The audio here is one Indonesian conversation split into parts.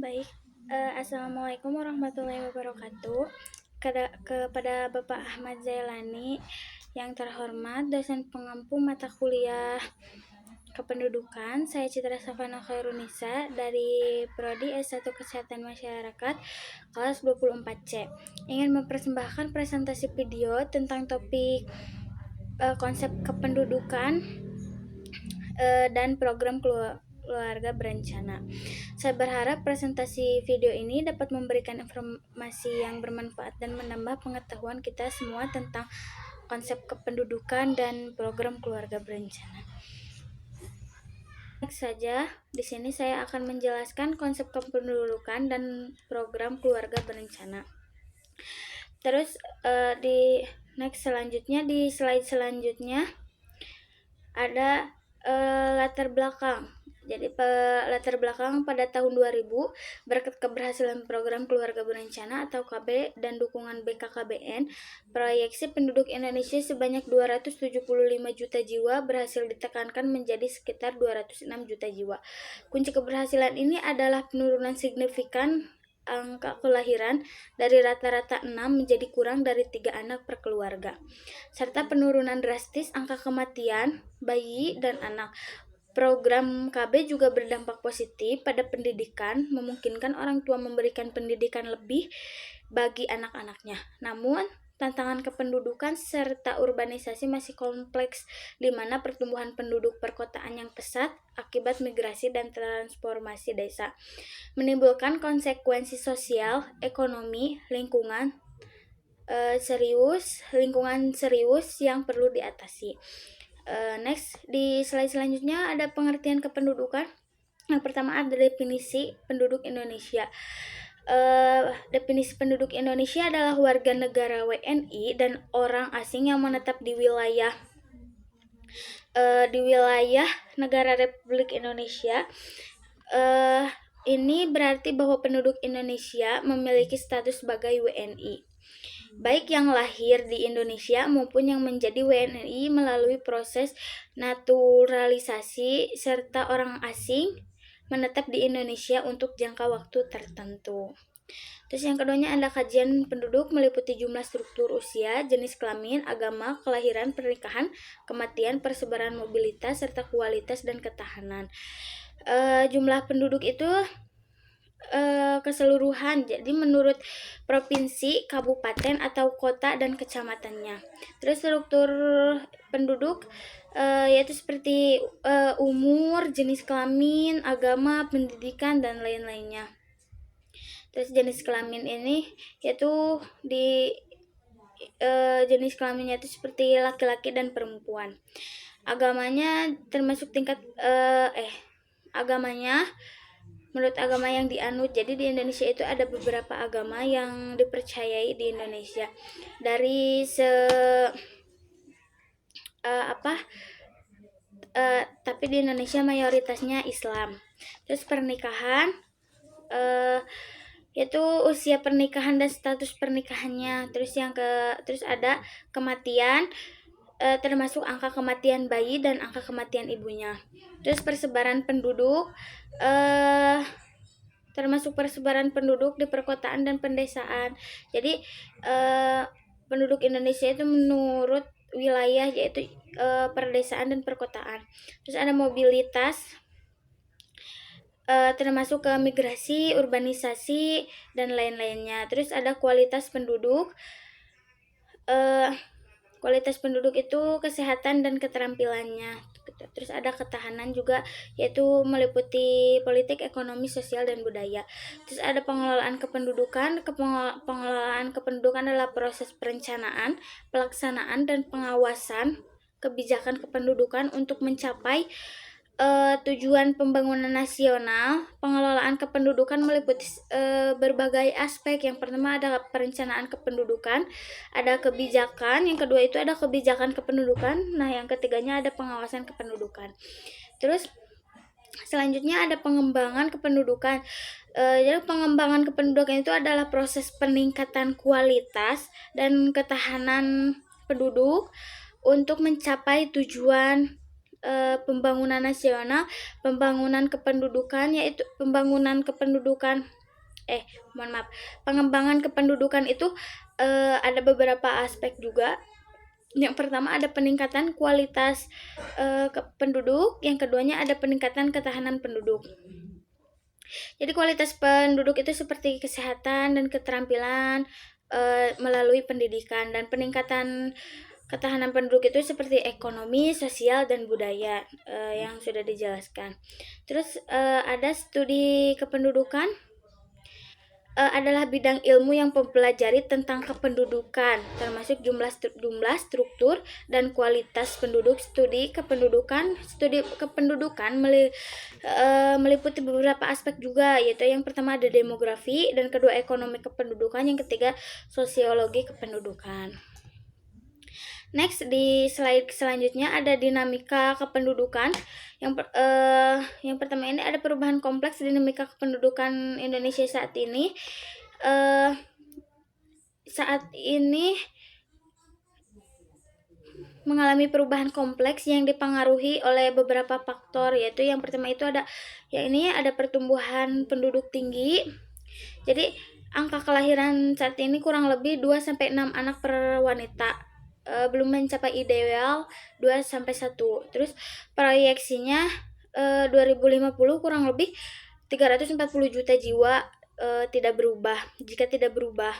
Baik, Assalamualaikum warahmatullahi wabarakatuh. Kepada Bapak Ahmad Zailani yang terhormat, dosen pengampu mata kuliah kependudukan, saya Citra Safana Khairunisa dari Prodi S1 Kesehatan Masyarakat kelas 24C. Ingin mempersembahkan presentasi video tentang topik konsep kependudukan dan program keluarga berencana. Saya berharap presentasi video ini dapat memberikan informasi yang bermanfaat dan menambah pengetahuan kita semua tentang konsep kependudukan dan program keluarga berencana. Saja, di sini saya akan menjelaskan konsep kependudukan dan program keluarga berencana. Terus di slide selanjutnya ada latar belakang. Jadi latar belakang pada tahun 2000 berkat keberhasilan program keluarga berencana atau KB dan dukungan BKKBN, proyeksi penduduk Indonesia sebanyak 275 juta jiwa berhasil ditekankan menjadi sekitar 206 juta jiwa. Kunci keberhasilan ini adalah penurunan signifikan angka kelahiran dari rata-rata 6 menjadi kurang dari 3 anak per keluarga, serta penurunan drastis angka kematian bayi dan anak. Program KB juga berdampak positif pada pendidikan, memungkinkan orang tua memberikan pendidikan lebih bagi anak-anaknya. Namun, tantangan kependudukan serta urbanisasi masih kompleks, di mana pertumbuhan penduduk perkotaan yang pesat akibat migrasi dan transformasi desa menimbulkan konsekuensi sosial, ekonomi, lingkungan serius yang perlu diatasi. Next, di slide selanjutnya ada pengertian kependudukan. Yang pertama ada definisi penduduk Indonesia. Definisi penduduk Indonesia adalah warga negara WNI dan orang asing yang menetap di wilayah negara Republik Indonesia. Ini berarti bahwa penduduk Indonesia memiliki status sebagai WNI, baik yang lahir di Indonesia maupun yang menjadi WNI melalui proses naturalisasi, serta orang asing menetap di Indonesia untuk jangka waktu tertentu. Terus yang keduanya ada kajian penduduk meliputi jumlah, struktur usia, jenis kelamin, agama, kelahiran, pernikahan, kematian, persebaran mobilitas, serta kualitas dan ketahanan. Jumlah penduduk itu keseluruhan, jadi menurut provinsi, kabupaten atau kota dan kecamatannya. Terus struktur penduduk yaitu seperti umur, jenis kelamin, agama, pendidikan dan lain-lainnya. Terus jenis kelamin ini yaitu jenis kelaminnya itu seperti laki-laki dan perempuan. Agamanya termasuk agamanya menurut agama yang dianut. Jadi di Indonesia itu ada beberapa agama yang dipercayai di Indonesia. Tapi di Indonesia mayoritasnya Islam. Terus pernikahan yaitu usia pernikahan dan status pernikahannya. Terus ada kematian, termasuk angka kematian bayi dan angka kematian ibunya. Terus persebaran penduduk, termasuk persebaran penduduk di perkotaan dan pedesaan. Jadi penduduk Indonesia itu menurut wilayah, yaitu perdesaan dan perkotaan. Terus ada mobilitas, termasuk ke migrasi, urbanisasi dan lain-lainnya. Terus ada kualitas penduduk. Kualitas penduduk itu kesehatan dan keterampilannya. Terus ada ketahanan juga, yaitu meliputi politik, ekonomi, sosial, dan budaya. Terus ada pengelolaan kependudukan. Pengelolaan kependudukan adalah proses perencanaan, pelaksanaan, dan pengawasan kebijakan kependudukan untuk mencapai tujuan pembangunan nasional. Pengelolaan kependudukan meliputi berbagai aspek. Yang pertama ada perencanaan kependudukan, ada kebijakan, yang kedua itu ada kebijakan kependudukan, nah yang ketiganya ada pengawasan kependudukan. Terus selanjutnya ada pengembangan kependudukan. Jadi pengembangan kependudukan itu adalah proses peningkatan kualitas dan ketahanan penduduk untuk mencapai tujuan pembangunan nasional, pembangunan kependudukan, yaitu pengembangan kependudukan itu ada beberapa aspek juga. Yang pertama ada peningkatan kualitas penduduk, yang keduanya ada peningkatan ketahanan penduduk. Jadi kualitas penduduk itu seperti kesehatan dan keterampilan melalui pendidikan, dan peningkatan ketahanan penduduk itu seperti ekonomi, sosial, dan budaya yang sudah dijelaskan. Terus ada studi kependudukan adalah bidang ilmu yang mempelajari tentang kependudukan, termasuk jumlah, struktur, dan kualitas penduduk. Studi kependudukan meliputi beberapa aspek juga, yaitu yang pertama ada demografi, dan kedua ekonomi kependudukan, yang ketiga sosiologi kependudukan. Next, di slide selanjutnya ada dinamika kependudukan. Yang pertama ini ada perubahan kompleks dinamika kependudukan Indonesia saat ini. Saat ini mengalami perubahan kompleks yang dipengaruhi oleh beberapa faktor, yaitu yang pertama itu ada pertumbuhan penduduk tinggi. Jadi angka kelahiran saat ini kurang lebih 2-6 anak per wanita. Belum mencapai ideal 2-1. Terus proyeksinya 2050 kurang lebih 340 juta jiwa jika tidak berubah.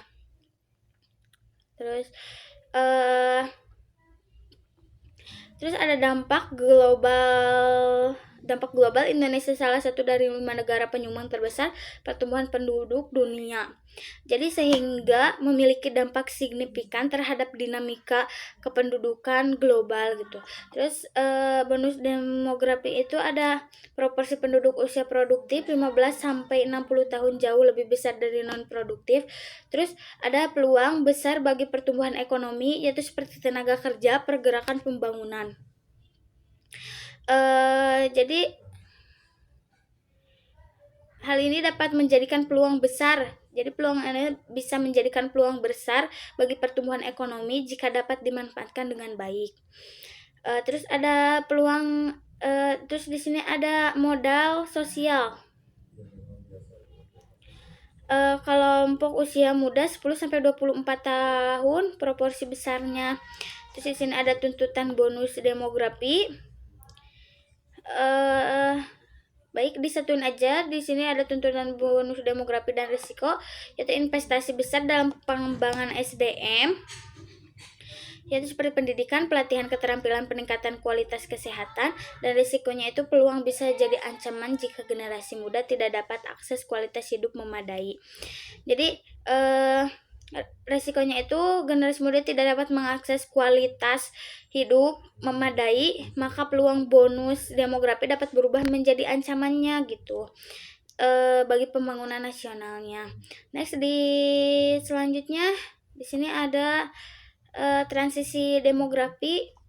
Terus ada dampak global. Indonesia salah satu dari 5 negara penyumbang terbesar pertumbuhan penduduk dunia. Jadi sehingga memiliki dampak signifikan terhadap dinamika kependudukan global gitu. Terus bonus demografi itu ada proporsi penduduk usia produktif 15-60 tahun jauh lebih besar dari non produktif. Terus ada peluang besar bagi pertumbuhan ekonomi, yaitu seperti tenaga kerja, pergerakan pembangunan. Jadi hal ini dapat menjadikan peluang besar. Jadi peluang ini bisa menjadikan peluang besar bagi pertumbuhan ekonomi jika dapat dimanfaatkan dengan baik. Terus ada peluang. Terus di sini ada modal sosial. Kelompok usia muda 10-24 tahun proporsi besarnya. Terus di sini ada tuntutan bonus demografi. Baik, disatuin aja. Di sini ada tuntutan bonus demografi dan risiko, yaitu investasi besar dalam pengembangan SDM, yaitu seperti pendidikan, pelatihan keterampilan, peningkatan kualitas kesehatan, dan risikonya itu peluang bisa jadi ancaman jika generasi muda tidak dapat akses kualitas hidup memadai. Jadi resikonya itu generasi muda tidak dapat mengakses kualitas hidup memadai, maka peluang bonus demografi dapat berubah menjadi ancamannya gitu bagi pembangunan nasionalnya. Next, selanjutnya di sini ada transisi demografi.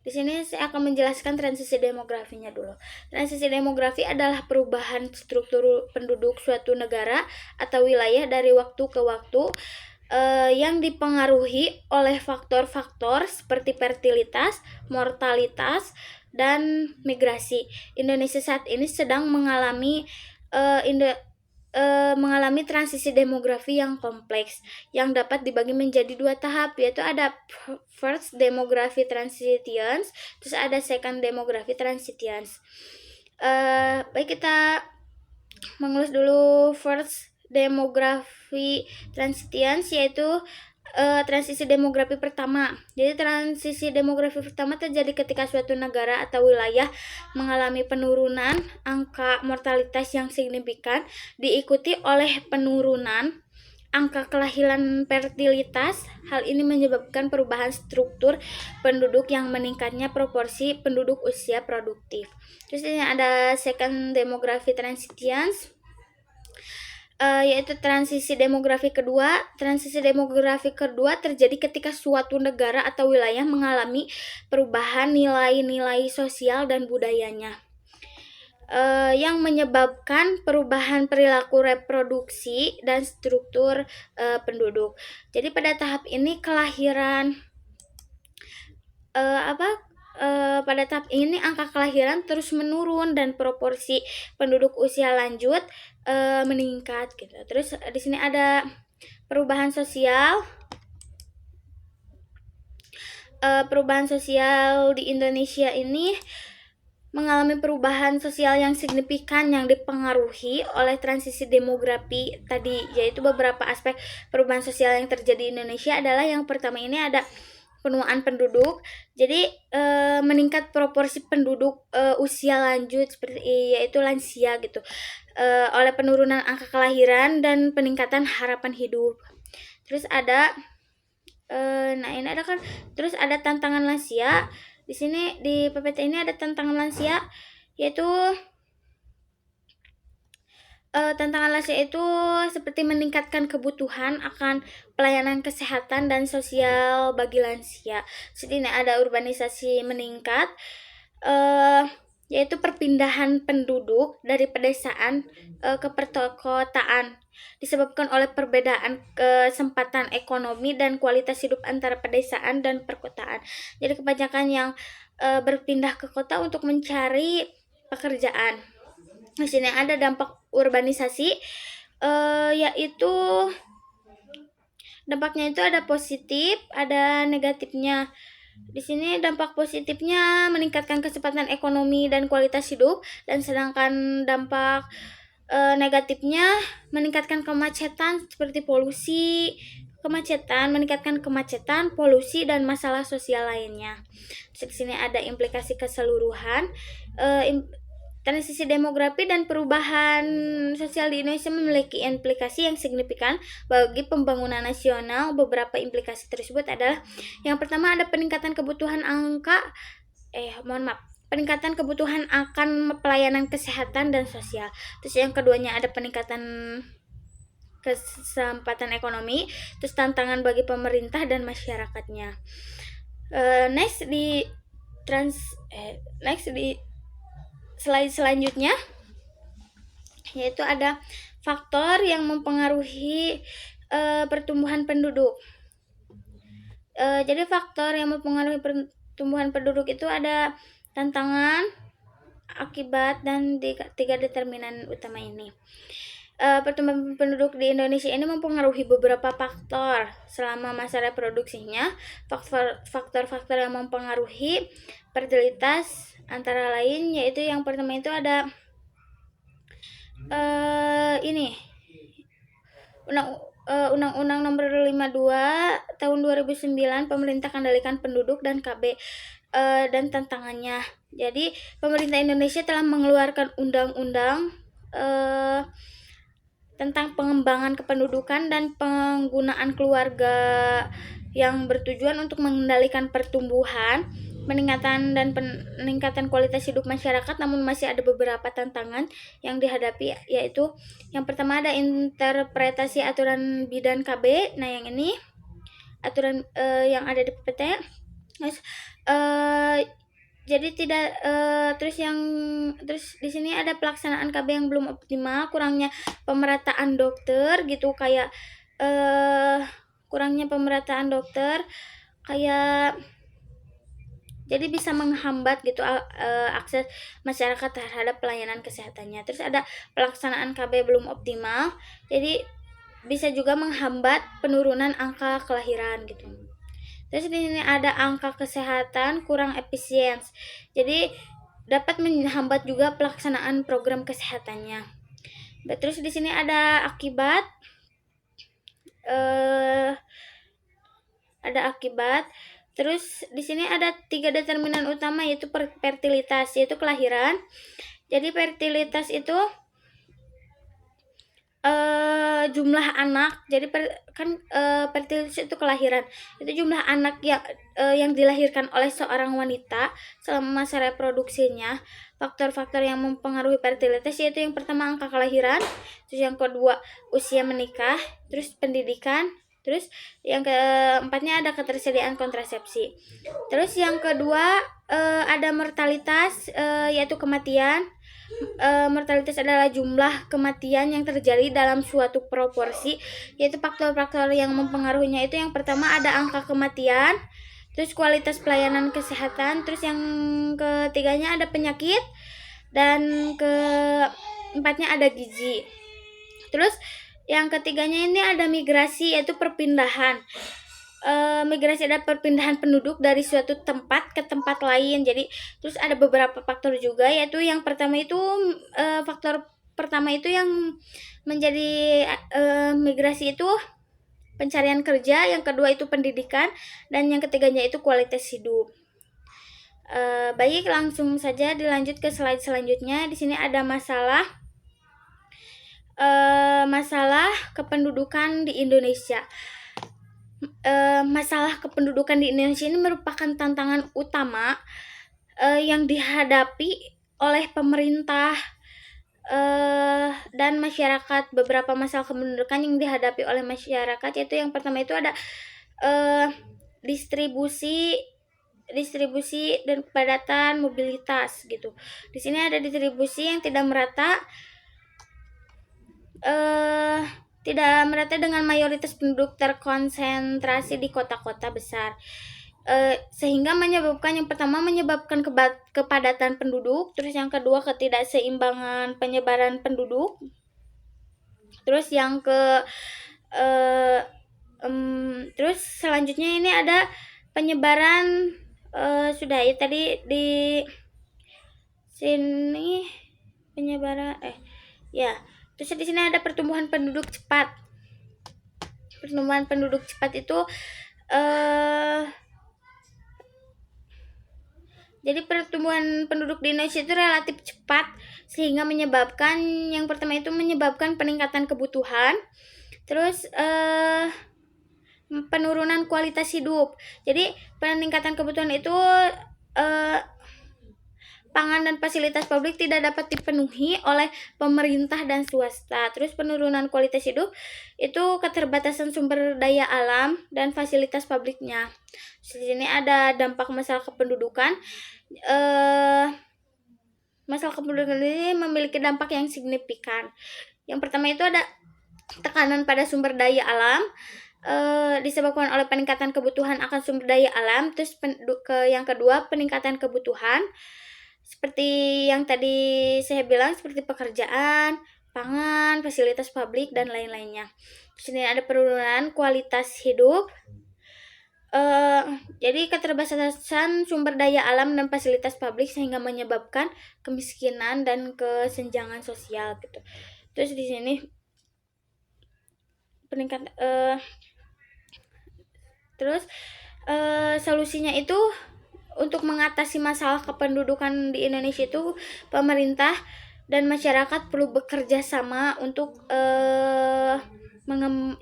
Di sini saya akan menjelaskan transisi demografinya dulu. Transisi demografi adalah perubahan struktur penduduk suatu negara atau wilayah dari waktu ke waktu yang dipengaruhi oleh faktor-faktor seperti fertilitas, mortalitas, dan migrasi. Indonesia saat ini sedang mengalami transisi demografi yang kompleks yang dapat dibagi menjadi 2 tahap, yaitu ada first demography transitions, terus ada second demography transitions. Baik, kita mengulas dulu first demography transitions, yaitu transisi demografi pertama. Jadi transisi demografi pertama terjadi ketika suatu negara atau wilayah mengalami penurunan angka mortalitas yang signifikan, diikuti oleh penurunan angka kelahiran fertilitas. Hal ini menyebabkan perubahan struktur penduduk yang meningkatnya proporsi penduduk usia produktif. Terus ini ada second demography transitions, yaitu transisi demografi kedua. Transisi demografi kedua terjadi ketika suatu negara atau wilayah mengalami perubahan nilai-nilai sosial dan budayanya yang menyebabkan perubahan perilaku reproduksi dan struktur penduduk. Jadi pada tahap ini kelahiran pada tahap ini angka kelahiran terus menurun dan proporsi penduduk usia lanjut meningkat gitu. Terus di sini ada perubahan sosial. Perubahan sosial di Indonesia ini mengalami perubahan sosial yang signifikan yang dipengaruhi oleh transisi demografi tadi, yaitu beberapa aspek perubahan sosial yang terjadi di Indonesia adalah yang pertama ini ada penuaan penduduk. Jadi meningkat proporsi penduduk usia lanjut seperti yaitu lansia gitu, oleh penurunan angka kelahiran dan peningkatan harapan hidup. Terus ada ini ada kan, terus ada tantangan lansia. Di sini di PPT ini ada tantangan lansia, yaitu tantangan lansia itu seperti meningkatkan kebutuhan akan pelayanan kesehatan dan sosial bagi lansia. Jadi ini ada urbanisasi meningkat, yaitu perpindahan penduduk dari pedesaan ke perkotaan disebabkan oleh perbedaan kesempatan ekonomi dan kualitas hidup antara pedesaan dan perkotaan. Jadi kebanyakan yang berpindah ke kota untuk mencari pekerjaan. Di sini ada dampak urbanisasi, yaitu dampaknya itu ada positif, ada negatifnya. Di sini dampak positifnya meningkatkan kecepatan ekonomi dan kualitas hidup, dan sedangkan dampak negatifnya meningkatkan kemacetan seperti meningkatkan kemacetan, polusi dan masalah sosial lainnya. Di sini ada implikasi keseluruhan. Transisi demografi dan perubahan sosial di Indonesia memiliki implikasi yang signifikan bagi pembangunan nasional. Beberapa implikasi tersebut adalah yang pertama ada peningkatan kebutuhan peningkatan kebutuhan akan pelayanan kesehatan dan sosial. Terus yang keduanya ada peningkatan kesempatan ekonomi, terus tantangan bagi pemerintah dan masyarakatnya. Next di slide selanjutnya, yaitu ada faktor yang mempengaruhi pertumbuhan penduduk. Jadi faktor yang mempengaruhi pertumbuhan penduduk itu ada tantangan, akibat, dan tiga determinan utama ini. Pertumbuhan penduduk di Indonesia ini mempengaruhi beberapa faktor selama masa reproduksinya. Faktor-faktor yang mempengaruhi fertilitas antara lain yaitu yang pertama itu ada Undang-Undang Nomor 52 Tahun 2009 Pemerintah Kendalikan Penduduk dan KB dan tantangannya. Jadi pemerintah Indonesia telah mengeluarkan undang-undang tentang pengembangan kependudukan dan penggunaan keluarga yang bertujuan untuk mengendalikan pertumbuhan, peningkatan kualitas hidup masyarakat. Namun masih ada beberapa tantangan yang dihadapi, yaitu yang pertama ada interpretasi aturan bidan KB. Nah, yang ini aturan yang ada di PPT. Jadi tidak terus di sini ada pelaksanaan KB yang belum optimal, kurangnya pemerataan dokter gitu, kayak kurangnya pemerataan dokter kayak jadi bisa menghambat gitu akses masyarakat terhadap pelayanan kesehatannya. Terus ada pelaksanaan KB belum optimal, jadi bisa juga menghambat penurunan angka kelahiran gitu. Terus di sini ada angka kesehatan kurang efisiens, jadi dapat menghambat juga pelaksanaan program kesehatannya. Terus di sini ada akibat, Terus di sini ada 3 determinan utama, yaitu fertilitas, yaitu kelahiran. Jadi fertilitas itu jumlah anak. Jadi fertilitas itu kelahiran. Itu jumlah anak yang dilahirkan oleh seorang wanita selama masa reproduksinya. Faktor-faktor yang mempengaruhi fertilitas yaitu yang pertama angka kelahiran, terus yang kedua usia menikah, terus pendidikan, terus yang keempatnya ada ketersediaan kontrasepsi. Terus yang kedua ada mortalitas, yaitu kematian. Mortalitas adalah jumlah kematian yang terjadi dalam suatu proporsi, yaitu faktor-faktor yang mempengaruhinya itu yang pertama ada angka kematian, terus kualitas pelayanan kesehatan, terus yang ketiganya ada penyakit, dan keempatnya ada gizi. Terus yang ketiganya ini ada migrasi, yaitu perpindahan. Migrasi ada perpindahan penduduk dari suatu tempat ke tempat lain. Jadi terus ada beberapa faktor juga, yaitu yang pertama itu faktor pertama itu yang menjadi migrasi itu pencarian kerja, yang kedua itu pendidikan, dan yang ketiganya itu kualitas hidup. Baik, langsung saja dilanjut ke slide selanjutnya. Di sini ada masalah kependudukan di Indonesia. Masalah kependudukan di Indonesia ini merupakan tantangan utama yang dihadapi oleh pemerintah dan masyarakat. Beberapa masalah kependudukan yang dihadapi oleh masyarakat, yaitu yang pertama itu ada distribusi dan kepadatan mobilitas gitu. Di sini ada distribusi yang tidak merata dengan mayoritas penduduk terkonsentrasi di kota-kota besar, sehingga yang pertama menyebabkan kepadatan penduduk, terus yang kedua ketidakseimbangan penyebaran penduduk, terus yang terus selanjutnya ini ada penyebaran sudah ya tadi di sini penyebaran ya. Terus di sini ada pertumbuhan penduduk cepat. Pertumbuhan penduduk cepat itu jadi pertumbuhan penduduk di Indonesia itu relatif cepat, sehingga menyebabkan yang pertama itu menyebabkan peningkatan kebutuhan, terus penurunan kualitas hidup. Jadi peningkatan kebutuhan itu pangan dan fasilitas publik tidak dapat dipenuhi oleh pemerintah dan swasta. Terus penurunan kualitas hidup itu keterbatasan sumber daya alam dan fasilitas publiknya. Di sini ada dampak masalah kependudukan. Masalah kependudukan ini memiliki dampak yang signifikan. Yang pertama itu ada tekanan pada sumber daya alam, disebabkan oleh peningkatan kebutuhan akan sumber daya alam. Terus yang kedua peningkatan kebutuhan seperti yang tadi saya bilang, seperti pekerjaan, pangan, fasilitas publik, dan lain-lainnya. Di sini ada penurunan kualitas hidup. Jadi keterbatasan sumber daya alam dan fasilitas publik sehingga menyebabkan kemiskinan dan kesenjangan sosial gitu. Terus di sini peningkat terus solusinya itu untuk mengatasi masalah kependudukan di Indonesia itu pemerintah dan masyarakat perlu bekerja sama untuk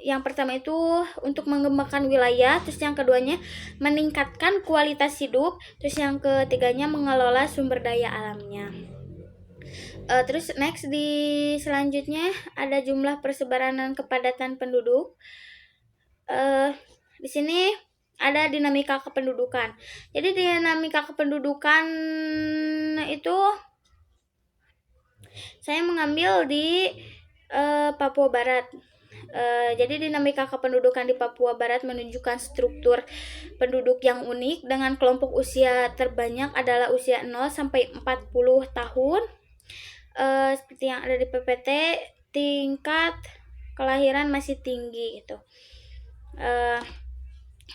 yang pertama itu untuk mengembangkan wilayah, terus yang keduanya meningkatkan kualitas hidup, terus yang ketiganya mengelola sumber daya alamnya. Terus next di selanjutnya ada jumlah persebaran dan kepadatan penduduk. Di sini ada dinamika kependudukan. Jadi dinamika kependudukan itu saya mengambil di Papua Barat. Jadi dinamika kependudukan di Papua Barat menunjukkan struktur penduduk yang unik dengan kelompok usia terbanyak adalah usia 0 sampai 40 tahun. Seperti yang ada di PPT, tingkat kelahiran masih tinggi gitu.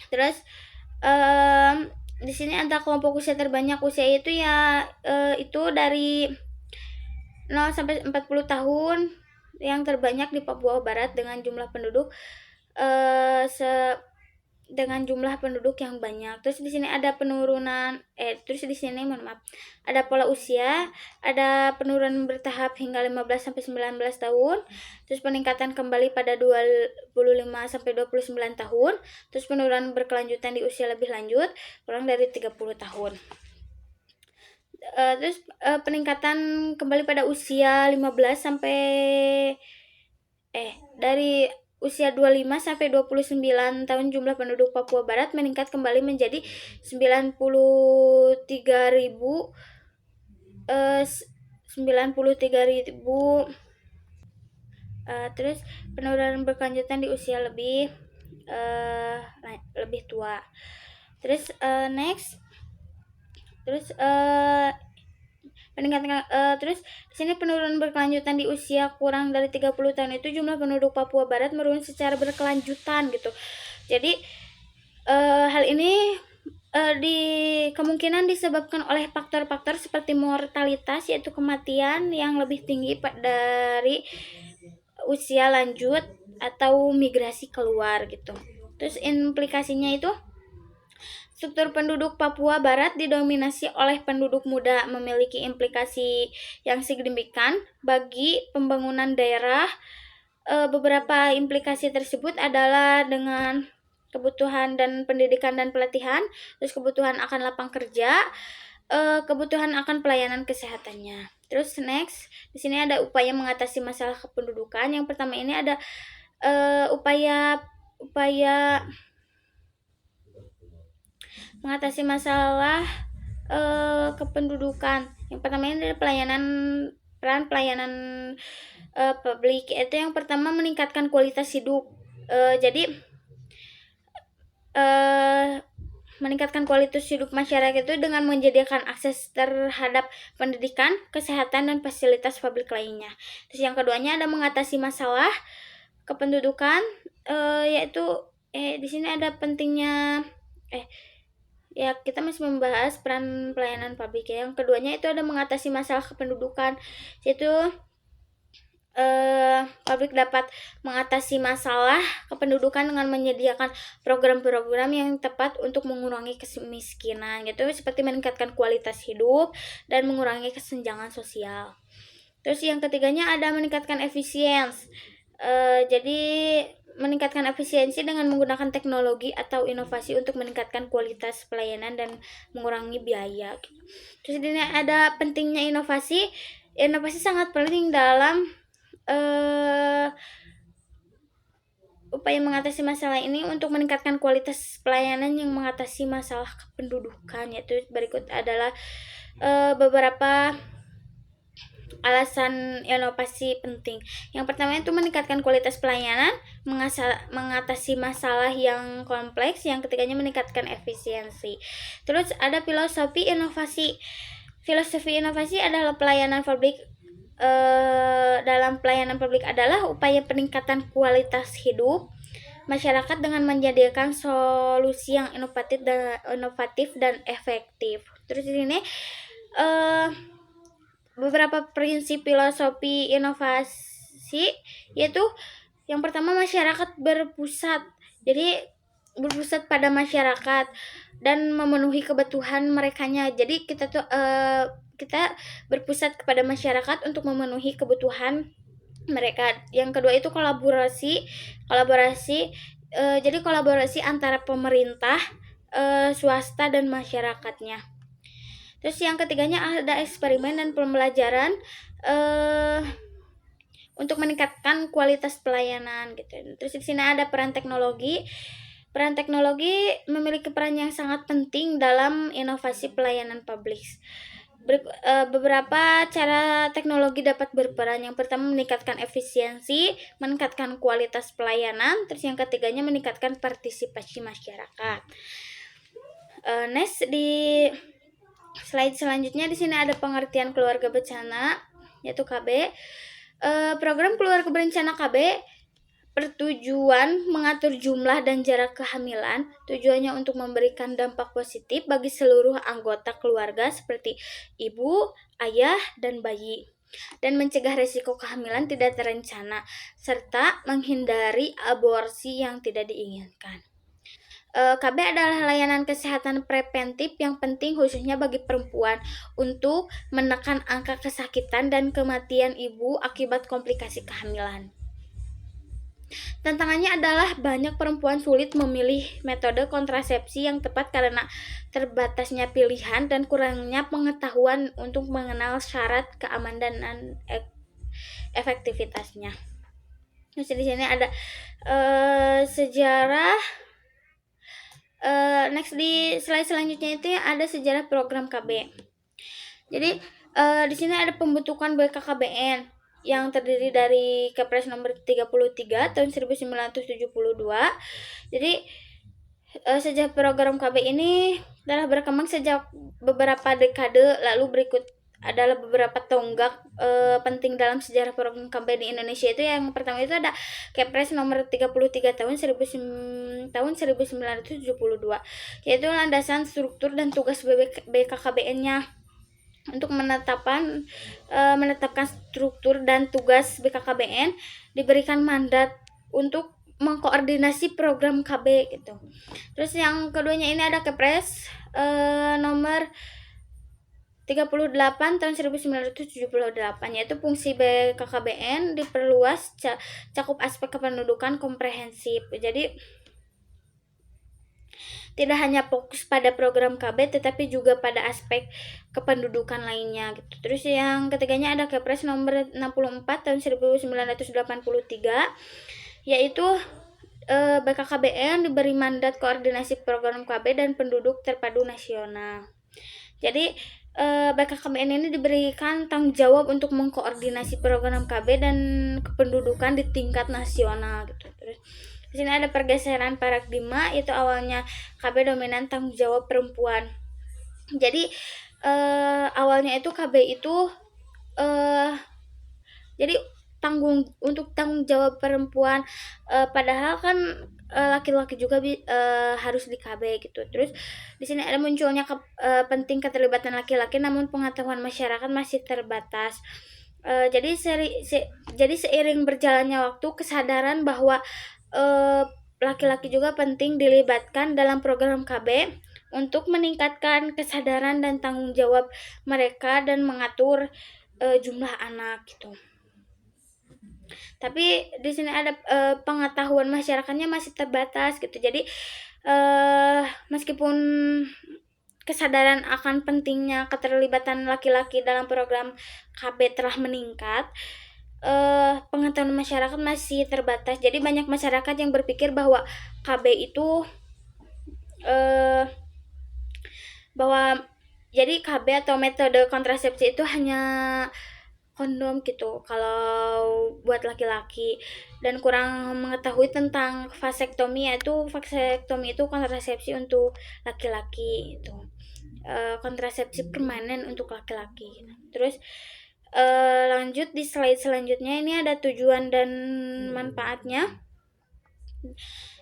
Terus di sini ada kelompok usia terbanyak. Usia itu ya itu dari 0 sampai 40 tahun yang terbanyak di Papua Barat dengan jumlah penduduk dengan jumlah penduduk yang banyak. Terus di sini ada penurunan terus di sini ada pola usia, ada penurunan bertahap hingga 15 sampai 19 tahun, terus peningkatan kembali pada 25 sampai 29 tahun, terus penurunan berkelanjutan di usia lebih lanjut kurang dari 30 tahun. Terus peningkatan kembali pada usia 15 sampai dari usia 25 sampai 29 tahun jumlah penduduk Papua Barat meningkat kembali menjadi 93.000 terus penurunan berkelanjutan di usia lebih tua. Terus next, terus terus di sini penurunan berkelanjutan di usia kurang dari 30 tahun itu jumlah penduduk Papua Barat menurun secara berkelanjutan gitu. Jadi hal ini di kemungkinan disebabkan oleh faktor-faktor seperti mortalitas, yaitu kematian yang lebih tinggi dari usia lanjut atau migrasi keluar gitu. Terus implikasinya itu struktur penduduk Papua Barat didominasi oleh penduduk muda, memiliki implikasi yang signifikan bagi pembangunan daerah. Beberapa implikasi tersebut adalah dengan kebutuhan dan pendidikan dan pelatihan, terus kebutuhan akan lapang kerja, kebutuhan akan pelayanan kesehatannya. Terus next, di sini ada upaya mengatasi masalah kependudukan. Yang pertama ini ada upaya mengatasi masalah kependudukan. Yang pertama ini adalah peran pelayanan publik. Itu yang pertama meningkatkan kualitas hidup. Jadi meningkatkan kualitas hidup masyarakat itu dengan menyediakan akses terhadap pendidikan, kesehatan, dan fasilitas publik lainnya. Terus yang keduanya ada mengatasi masalah kependudukan, yaitu di sini ada pentingnya ya kita masih membahas peran pelayanan publik. Yang keduanya itu ada mengatasi masalah kependudukan, yaitu publik dapat mengatasi masalah kependudukan dengan menyediakan program-program yang tepat untuk mengurangi kemiskinan gitu, seperti meningkatkan kualitas hidup dan mengurangi kesenjangan sosial. Terus yang ketiganya ada meningkatkan efisiensi. Jadi meningkatkan efisiensi dengan menggunakan teknologi atau inovasi untuk meningkatkan kualitas pelayanan dan mengurangi biaya. Terus ini ada pentingnya inovasi. Inovasi sangat penting dalam upaya mengatasi masalah ini untuk meningkatkan kualitas pelayanan yang mengatasi masalah kependudukan. Yaitu berikut adalah beberapa alasan inovasi penting. Yang pertama itu meningkatkan kualitas pelayanan, mengatasi masalah yang kompleks. Yang ketiganya meningkatkan efisiensi. Terus ada filosofi inovasi. Filosofi inovasi adalah pelayanan publik. Dalam pelayanan publik adalah upaya peningkatan kualitas hidup masyarakat dengan menyediakan solusi yang inovatif dan efektif. Terus di sini beberapa prinsip filosofi inovasi, yaitu yang pertama masyarakat berpusat. Jadi berpusat pada masyarakat dan memenuhi kebutuhan merekanya. Jadi kita berpusat kepada masyarakat untuk memenuhi kebutuhan mereka. Yang kedua itu kolaborasi. Jadi kolaborasi antara pemerintah, swasta, dan masyarakatnya. Terus yang ketiganya ada eksperimen dan pembelajaran untuk meningkatkan kualitas pelayanan gitu. Terus di sini ada peran teknologi. Peran teknologi memiliki peran yang sangat penting dalam inovasi pelayanan publik. Beberapa cara teknologi dapat berperan. Yang pertama meningkatkan efisiensi, meningkatkan kualitas pelayanan. Terus yang ketiganya meningkatkan partisipasi masyarakat. Next, di slide selanjutnya di sini ada pengertian keluarga berencana, yaitu KB. Program keluarga berencana KB bertujuan mengatur jumlah dan jarak kehamilan. Tujuannya untuk memberikan dampak positif bagi seluruh anggota keluarga seperti ibu, ayah, dan bayi, dan mencegah risiko kehamilan tidak terencana serta menghindari aborsi yang tidak diinginkan. KB adalah layanan kesehatan preventif yang penting khususnya bagi perempuan untuk menekan angka kesakitan dan kematian ibu akibat komplikasi kehamilan. Tantangannya adalah banyak perempuan sulit memilih metode kontrasepsi yang tepat karena terbatasnya pilihan dan kurangnya pengetahuan untuk mengenal syarat keamanan dan efektivitasnya. Terus di sini ada sejarah. Next, di slide selanjutnya itu ada sejarah program KB. Jadi di sini ada pembentukan BKKBN yang terdiri dari Kepres nomor 33 tahun 1972. Jadi Sejak program KB ini telah berkembang sejak beberapa dekade lalu. Berikut adalah beberapa tonggak penting dalam sejarah program KB di Indonesia. Itu yang pertama itu ada Kepres nomor 33 tahun 1972, yaitu landasan struktur dan tugas BKKBN-nya. Untuk menetapkan struktur dan tugas BKKBN, diberikan mandat untuk mengkoordinasi program KB gitu. Terus yang keduanya ini ada Kepres nomor 38 tahun 1978, yaitu fungsi BKKBN diperluas cakup aspek kependudukan komprehensif. Jadi tidak hanya fokus pada program KB tetapi juga pada aspek kependudukan lainnya gitu. Terus yang ketiganya ada Kepres nomor 64 tahun 1983, yaitu BKKBN diberi mandat koordinasi program KB dan penduduk terpadu nasional. Jadi BKKBN ini diberikan tanggung jawab untuk mengkoordinasi program KB dan kependudukan di tingkat nasional gitu. Terus di sini ada pergeseran paradigma, itu awalnya KB dominan tanggung jawab perempuan. Jadi awalnya itu KB itu jadi tanggung jawab perempuan, padahal kan laki-laki juga harus di KB gitu. Terus di sini ada munculnya penting keterlibatan laki-laki, namun pengetahuan masyarakat masih terbatas. Jadi seiring berjalannya waktu, kesadaran bahwa laki-laki juga penting dilibatkan dalam program KB untuk meningkatkan kesadaran dan tanggung jawab mereka dan mengatur jumlah anak gitu. Tapi di sini ada pengetahuan masyarakatnya masih terbatas gitu. Jadi meskipun kesadaran akan pentingnya keterlibatan laki-laki dalam program KB telah meningkat, pengetahuan masyarakat masih terbatas. Jadi banyak masyarakat yang berpikir bahwa KB itu jadi KB atau metode kontrasepsi itu hanya kondom gitu kalau buat laki-laki, dan kurang mengetahui tentang vasektomi, yaitu vasektomi itu kontrasepsi untuk laki-laki itu, kontrasepsi permanen untuk laki-laki. Terus lanjut di slide selanjutnya, ini ada tujuan dan manfaatnya.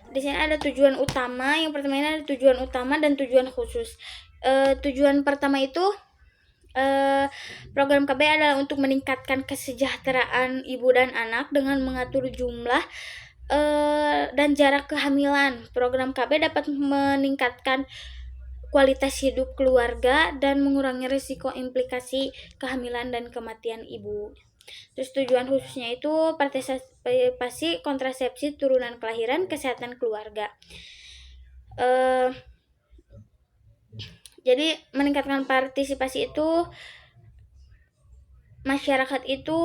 Di sini ada tujuan utama. Yang pertama ini ada tujuan utama dan tujuan khusus. Tujuan pertama itu program KB adalah untuk meningkatkan kesejahteraan ibu dan anak dengan mengatur jumlah dan jarak kehamilan. Program KB dapat meningkatkan kualitas hidup keluarga dan mengurangi risiko implikasi kehamilan dan kematian ibu. Terus tujuan khususnya itu partisipasi kontrasepsi turunan kelahiran, kesehatan keluarga. Jadi meningkatkan partisipasi itu, masyarakat itu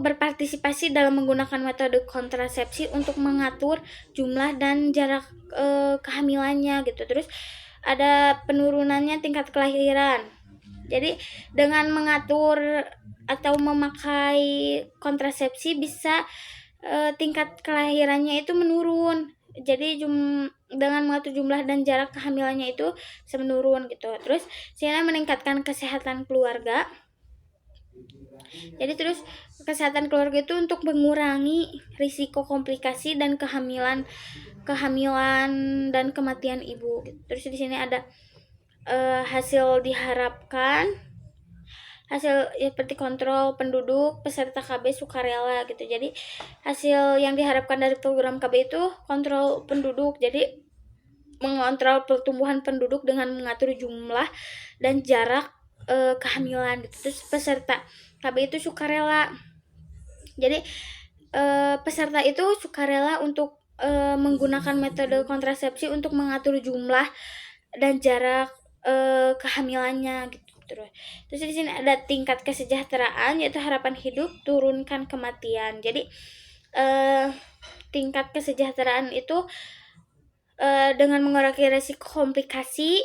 berpartisipasi dalam menggunakan metode kontrasepsi untuk mengatur jumlah dan jarak kehamilannya gitu. Terus ada penurunannya tingkat kelahiran. Jadi dengan mengatur atau memakai kontrasepsi bisa tingkat kelahirannya itu menurun. Jadi dengan mengatur jumlah dan jarak kehamilannya itu bisa menurun gitu. Terus sehingga meningkatkan kesehatan keluarga. Jadi terus kesehatan keluarga itu untuk mengurangi risiko komplikasi dan kehamilan dan kematian ibu. Terus di sini ada hasil diharapkan, hasil ya, seperti kontrol penduduk, peserta KB sukarela gitu. Jadi hasil yang diharapkan dari program KB itu kontrol penduduk. Jadi mengontrol pertumbuhan penduduk dengan mengatur jumlah dan jarak kehamilan gitu. Terus peserta KB itu sukarela. Jadi peserta itu sukarela untuk menggunakan metode kontrasepsi untuk mengatur jumlah dan jarak kehamilannya gitu. Terus di sini ada tingkat kesejahteraan, yaitu harapan hidup, turunkan kematian. Jadi tingkat kesejahteraan itu dengan mengurangi risiko komplikasi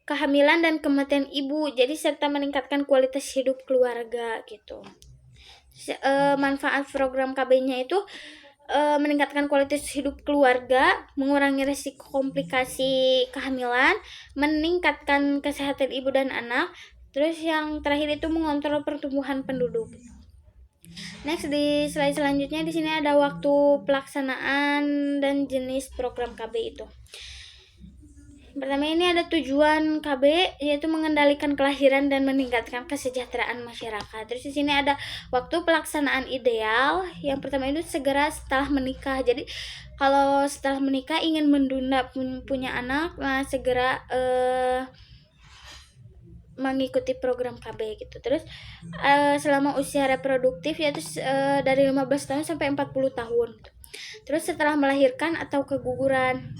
kehamilan dan kematian ibu. Jadi serta meningkatkan kualitas hidup keluarga gitu. Manfaat program KB-nya itu meningkatkan kualitas hidup keluarga, mengurangi risiko komplikasi kehamilan, meningkatkan kesehatan ibu dan anak. Terus yang terakhir itu mengontrol pertumbuhan penduduk. Next, di slide selanjutnya di sini ada waktu pelaksanaan dan jenis program KB itu. Pertama ini ada tujuan KB, yaitu mengendalikan kelahiran dan meningkatkan kesejahteraan masyarakat. Terus di sini ada waktu pelaksanaan ideal. Yang pertama itu segera setelah menikah. Jadi kalau setelah menikah ingin menunda punya anak, nah segera mengikuti program KB gitu. Terus selama usia reproduktif yaitu dari 15 tahun sampai 40 tahun. Terus setelah melahirkan atau keguguran.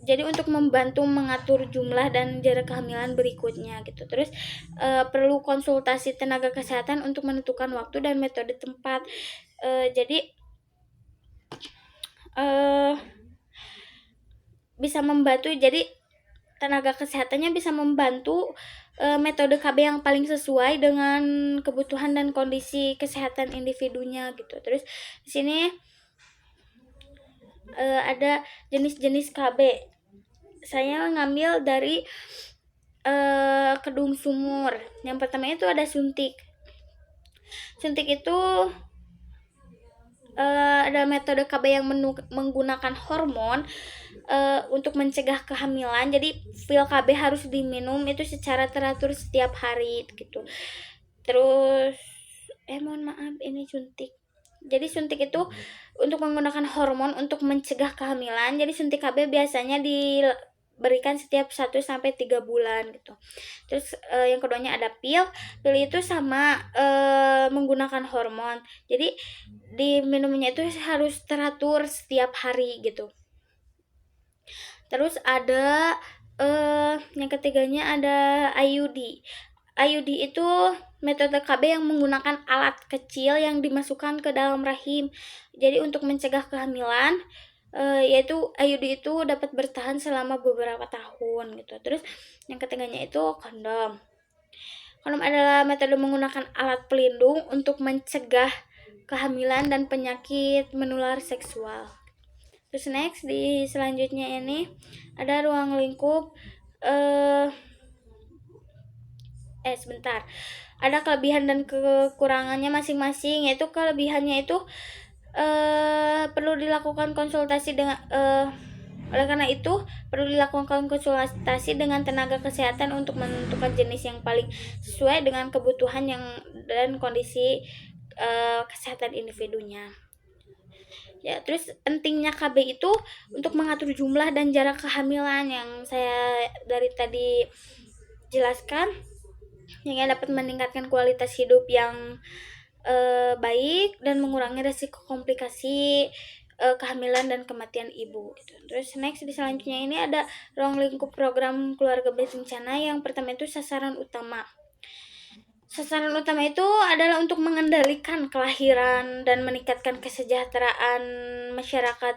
Jadi untuk membantu mengatur jumlah dan jarak kehamilan berikutnya gitu. Terus perlu konsultasi tenaga kesehatan untuk menentukan waktu dan metode tempat. Jadi bisa membantu, jadi tenaga kesehatannya bisa membantu metode KB yang paling sesuai dengan kebutuhan dan kondisi kesehatan individunya gitu. Terus di sini ada jenis-jenis KB. Saya ngambil dari Kedung Sumur. Yang pertama itu ada suntik. Suntik itu ada metode KB yang menggunakan hormon untuk mencegah kehamilan. Jadi pil KB harus diminum itu secara teratur setiap hari gitu. Terus mohon maaf, ini suntik. Jadi suntik itu untuk menggunakan hormon untuk mencegah kehamilan. Jadi suntik KB biasanya diberikan setiap 1-3 bulan gitu. Terus yang keduanya ada pil. Pil itu sama menggunakan hormon. Jadi diminumnya itu harus teratur setiap hari gitu. Terus ada yang ketiganya ada IUD. IUD itu metode KB yang menggunakan alat kecil yang dimasukkan ke dalam rahim. Jadi untuk mencegah kehamilan, yaitu IUD itu dapat bertahan selama beberapa tahun gitu. Terus yang ketiganya itu kondom. Kondom adalah metode menggunakan alat pelindung untuk mencegah kehamilan dan penyakit menular seksual. Terus next di selanjutnya ini ada ruang lingkup sebentar. Ada kelebihan dan kekurangannya masing-masing. Yaitu kelebihannya itu perlu dilakukan konsultasi dengan oleh karena itu perlu dilakukan konsultasi dengan tenaga kesehatan untuk menentukan jenis yang paling sesuai dengan kebutuhan dan kondisi kesehatan individunya. Ya, terus pentingnya KB itu untuk mengatur jumlah dan jarak kehamilan yang saya dari tadi jelaskan, yang dapat meningkatkan kualitas hidup yang baik dan mengurangi risiko komplikasi kehamilan dan kematian ibu gitu. Terus next di selanjutnya ini ada ruang lingkup program keluarga berencana. Yang pertama itu sasaran utama. Sasaran utama itu adalah untuk mengendalikan kelahiran dan meningkatkan kesejahteraan masyarakat.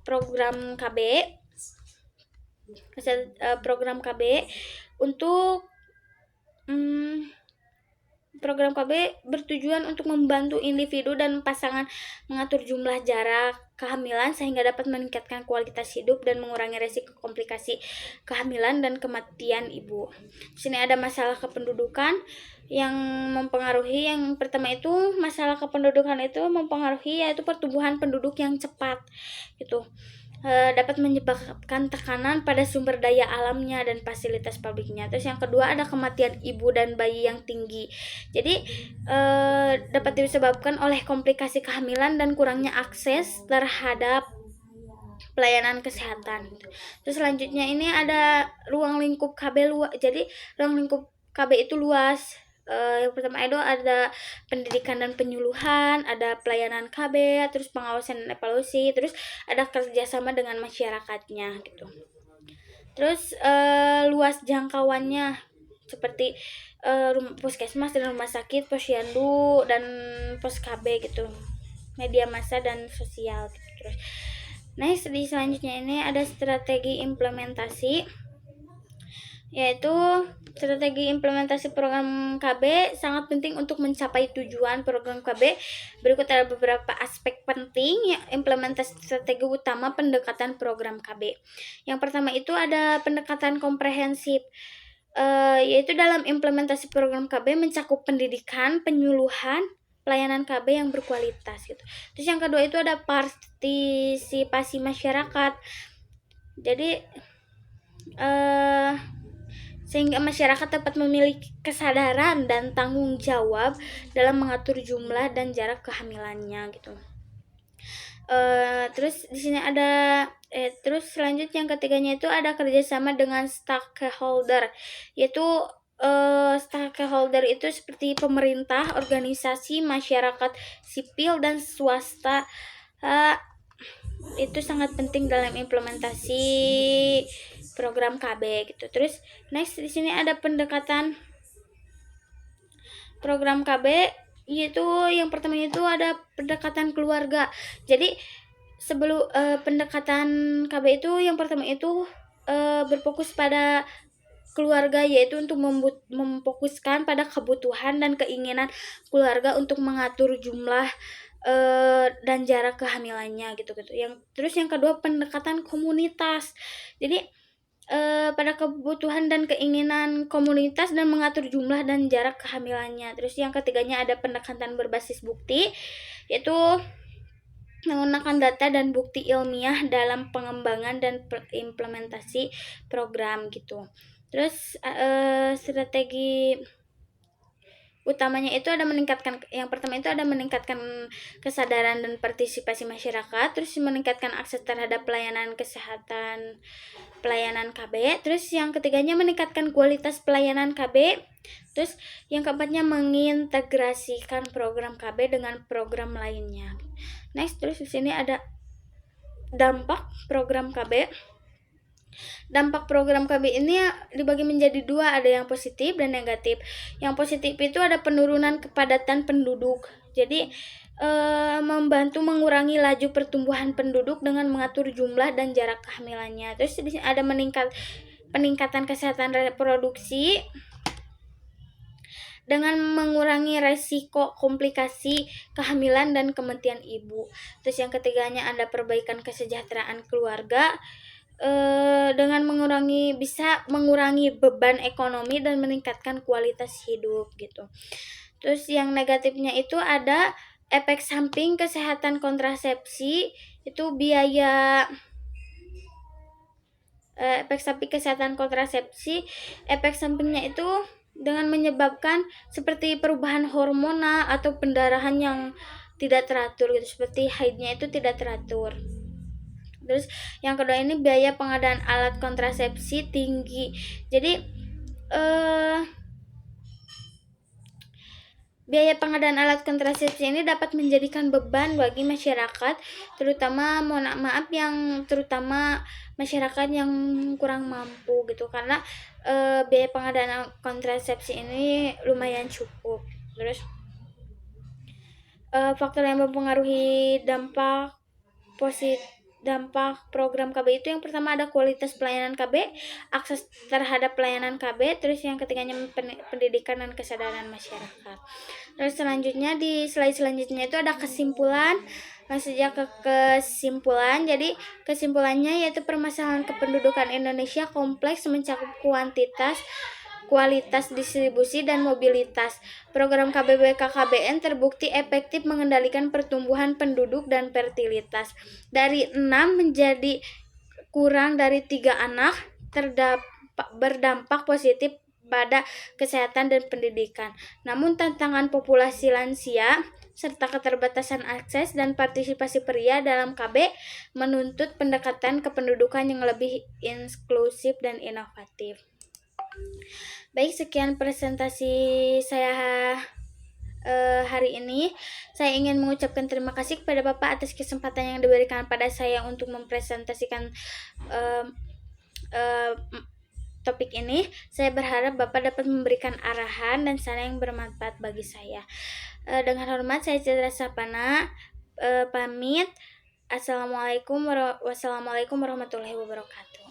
Program KB untuk program KB bertujuan untuk membantu individu dan pasangan mengatur jumlah jarak kehamilan sehingga dapat meningkatkan kualitas hidup dan mengurangi risiko komplikasi kehamilan dan kematian ibu. Di sini ada masalah kependudukan yang mempengaruhi. Yang pertama itu masalah kependudukan itu mempengaruhi yaitu pertumbuhan penduduk yang cepat gitu. Dapat menyebabkan tekanan pada sumber daya alamnya dan fasilitas publiknya. Terus yang kedua ada kematian ibu dan bayi yang tinggi. Jadi dapat disebabkan oleh komplikasi kehamilan dan kurangnya akses terhadap pelayanan kesehatan. Terus selanjutnya ini ada ruang lingkup KB luas. Jadi ruang lingkup KB itu luas. Yang pertama itu ada pendidikan dan penyuluhan, ada pelayanan KB, terus pengawasan dan evaluasi, terus ada kerjasama dengan masyarakatnya gitu. Terus luas jangkauannya seperti puskesmas dan rumah sakit, posyandu dan pos KB gitu, media massa dan sosial gitu. Terus next di selanjutnya ini ada strategi implementasi. yaitu strategi implementasi program KB sangat penting untuk mencapai tujuan program KB. Berikut ada beberapa aspek penting ya, implementasi strategi utama pendekatan program KB. Yang pertama itu ada pendekatan komprehensif, yaitu dalam implementasi program KB mencakup pendidikan, penyuluhan, pelayanan KB yang berkualitas gitu. Terus yang kedua itu ada partisipasi masyarakat. Jadi sehingga masyarakat dapat memiliki kesadaran dan tanggung jawab dalam mengatur jumlah dan jarak kehamilannya gitu. Terus di sini ada terus selanjutnya yang ketiganya itu ada kerjasama dengan stakeholder, yaitu stakeholder itu seperti pemerintah, organisasi, masyarakat sipil dan swasta. Itu sangat penting dalam implementasi program KB gitu. Terus next di sini ada pendekatan program KB, yaitu yang pertama itu ada pendekatan keluarga. Jadi sebelum pendekatan KB itu yang pertama itu berfokus pada keluarga, yaitu untuk memfokuskan pada kebutuhan dan keinginan keluarga untuk mengatur jumlah dan jarak kehamilannya gitu. Terus yang kedua pendekatan komunitas. Jadi pada kebutuhan dan keinginan komunitas dan mengatur jumlah dan jarak kehamilannya. Terus yang ketiganya ada pendekatan berbasis bukti, yaitu menggunakan data dan bukti ilmiah dalam pengembangan dan implementasi program gitu. Terus strategi utamanya itu ada meningkatkan, yang pertama itu ada meningkatkan kesadaran dan partisipasi masyarakat, terus meningkatkan akses terhadap pelayanan kesehatan, pelayanan KB, terus yang ketiganya meningkatkan kualitas pelayanan KB, terus yang keempatnya mengintegrasikan program KB dengan program lainnya. Next, terus di sini ada dampak program KB. Dampak program KB ini dibagi menjadi dua, ada yang positif dan negatif. Yang positif itu ada penurunan kepadatan penduduk. Jadi membantu mengurangi laju pertumbuhan penduduk dengan mengatur jumlah dan jarak kehamilannya. Terus di sini ada peningkatan kesehatan reproduksi dengan mengurangi resiko komplikasi kehamilan dan kematian ibu. Terus yang ketiganya ada perbaikan kesejahteraan keluarga dengan bisa mengurangi beban ekonomi dan meningkatkan kualitas hidup gitu. Terus yang negatifnya itu ada efek samping kesehatan kontrasepsi, itu biaya efek samping kesehatan kontrasepsi, efek sampingnya itu dengan menyebabkan seperti perubahan hormonal atau pendarahan yang tidak teratur gitu, seperti haidnya itu tidak teratur. Terus yang kedua ini biaya pengadaan alat kontrasepsi tinggi. Jadi biaya pengadaan alat kontrasepsi ini dapat menjadikan beban bagi masyarakat, terutama terutama masyarakat yang kurang mampu gitu, karena biaya pengadaan kontrasepsi ini lumayan cukup. Terus faktor yang mempengaruhi dampak program KB itu yang pertama ada kualitas pelayanan KB, akses terhadap pelayanan KB, terus yang ketiganya pendidikan dan kesadaran masyarakat. Terus selanjutnya di slide selanjutnya itu ada kesimpulan. Langsung saja ke kesimpulan. Jadi kesimpulannya yaitu permasalahan kependudukan Indonesia kompleks, mencakup kualitas distribusi dan mobilitas. Program KBBKKBN terbukti efektif mengendalikan pertumbuhan penduduk dan fertilitas. Dari 6 menjadi kurang dari 3 anak berdampak positif pada kesehatan dan pendidikan. Namun tantangan populasi lansia serta keterbatasan akses dan partisipasi pria dalam KB menuntut pendekatan kependudukan yang lebih inklusif dan inovatif. Baik, sekian presentasi saya hari ini. Saya ingin mengucapkan terima kasih kepada Bapak atas kesempatan yang diberikan pada saya untuk mempresentasikan topik ini. Saya berharap Bapak dapat memberikan arahan dan saran yang bermanfaat bagi saya. Dengan hormat, saya Citra Sapana pamit. Wassalamualaikum warahmatullahi wabarakatuh.